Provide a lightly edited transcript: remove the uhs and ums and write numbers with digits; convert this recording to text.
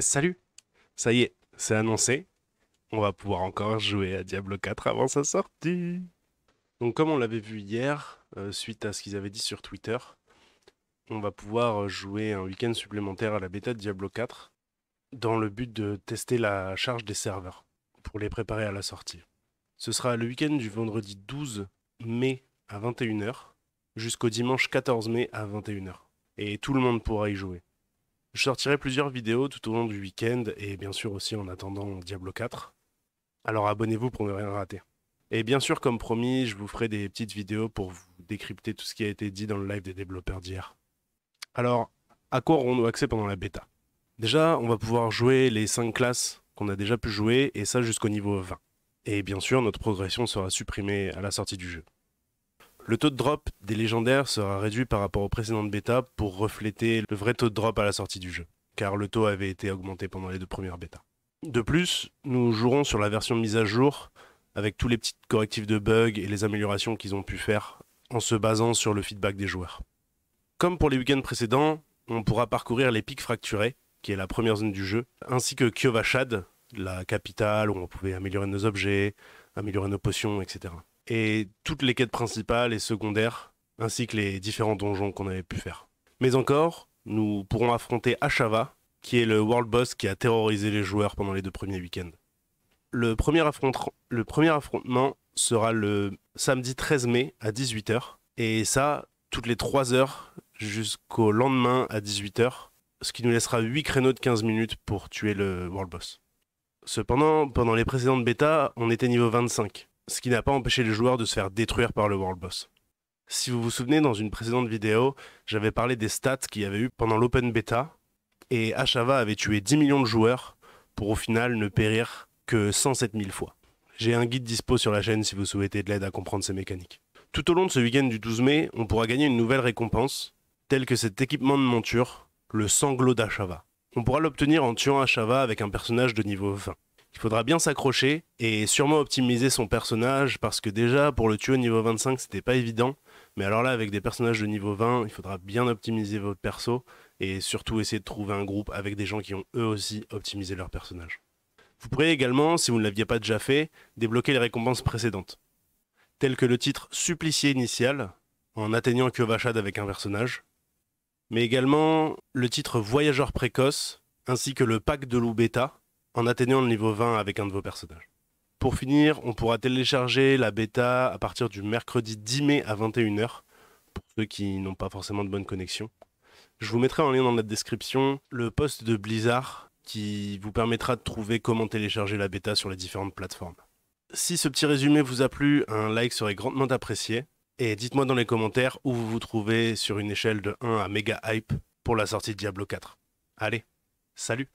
Salut! Ça y est, c'est annoncé. On va pouvoir encore jouer à Diablo 4 avant sa sortie. Donc comme on l'avait vu hier, suite à ce qu'ils avaient dit sur Twitter, on va pouvoir jouer un week-end supplémentaire à la bêta de Diablo 4 dans le but de tester la charge des serveurs pour les préparer à la sortie. Ce sera le week-end du vendredi 12 mai à 21h jusqu'au dimanche 14 mai à 21h. Et tout le monde pourra y jouer. Je sortirai plusieurs vidéos tout au long du week-end et bien sûr aussi en attendant Diablo 4. Alors abonnez-vous pour ne rien rater. Et bien sûr, comme promis, je vous ferai des petites vidéos pour vous décrypter tout ce qui a été dit dans le live des développeurs d'hier. Alors, à quoi aurons-nous accès pendant la bêta? Déjà, on va pouvoir jouer les 5 classes qu'on a déjà pu jouer et ça jusqu'au niveau 20. Et bien sûr, notre progression sera supprimée à la sortie du jeu. Le taux de drop des légendaires sera réduit par rapport aux précédentes bêtas pour refléter le vrai taux de drop à la sortie du jeu, car le taux avait été augmenté pendant les 2 premières bêtas. De plus, nous jouerons sur la version mise à jour avec tous les petits correctifs de bugs et les améliorations qu'ils ont pu faire en se basant sur le feedback des joueurs. Comme pour les week-ends précédents, on pourra parcourir les pics fracturés, qui est la première zone du jeu, ainsi que Kyovashad, la capitale où on pouvait améliorer nos objets, améliorer nos potions, etc. Et toutes les quêtes principales et secondaires, ainsi que les différents donjons qu'on avait pu faire. Mais encore, nous pourrons affronter Ashava, qui est le world boss qui a terrorisé les joueurs pendant les 2 premiers week-ends. Le premier affrontement sera le samedi 13 mai à 18h, et ça, toutes les 3 heures jusqu'au lendemain à 18h, ce qui nous laissera 8 créneaux de 15 minutes pour tuer le world boss. Cependant, pendant les précédentes bêtas, on était niveau 25, ce qui n'a pas empêché les joueurs de se faire détruire par le world boss. Si vous vous souvenez, dans une précédente vidéo, j'avais parlé des stats qu'il y avait eu pendant l'open beta, et Ashava avait tué 10 millions de joueurs pour au final ne périr que 107 000 fois. J'ai un guide dispo sur la chaîne si vous souhaitez de l'aide à comprendre ces mécaniques. Tout au long de ce week-end du 12 mai, on pourra gagner une nouvelle récompense, telle que cet équipement de monture, le sanglot d'Ashava. On pourra l'obtenir en tuant Ashava avec un personnage de niveau 20. Il faudra bien s'accrocher et sûrement optimiser son personnage parce que déjà pour le tuer au niveau 25 c'était pas évident, mais alors là avec des personnages de niveau 20 il faudra bien optimiser votre perso et surtout essayer de trouver un groupe avec des gens qui ont eux aussi optimisé leur personnage. Vous pourrez également, si vous ne l'aviez pas déjà fait, débloquer les récompenses précédentes, telles que le titre Supplicié initial en atteignant Kyovashad avec un personnage, mais également le titre Voyageur précoce ainsi que le pack de loup bêta en atteignant le niveau 20 avec un de vos personnages. Pour finir, on pourra télécharger la bêta à partir du mercredi 10 mai à 21h, pour ceux qui n'ont pas forcément de bonne connexion. Je vous mettrai en lien dans la description le post de Blizzard qui vous permettra de trouver comment télécharger la bêta sur les différentes plateformes. Si ce petit résumé vous a plu, un like serait grandement apprécié. Et dites-moi dans les commentaires où vous vous trouvez sur une échelle de 1 à méga hype pour la sortie de Diablo 4. Allez, salut!